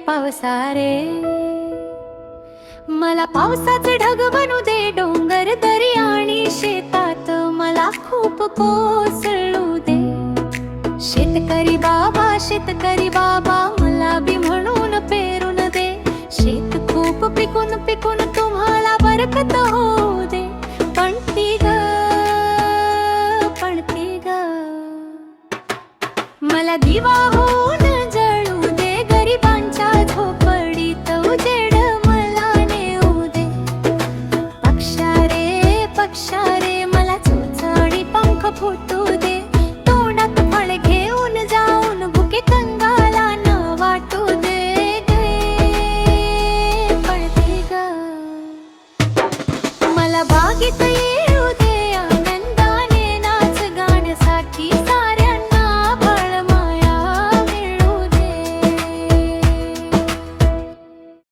पावसा रे मला पावसाचे ढग बनू दे, डोंगर दरी आणि शेतात मला खूप कोसळू दे. शेतकरी बाबा मला बी म्हणून पेरून दे. शेत खूप पिकून तुम्हाला बरकत हो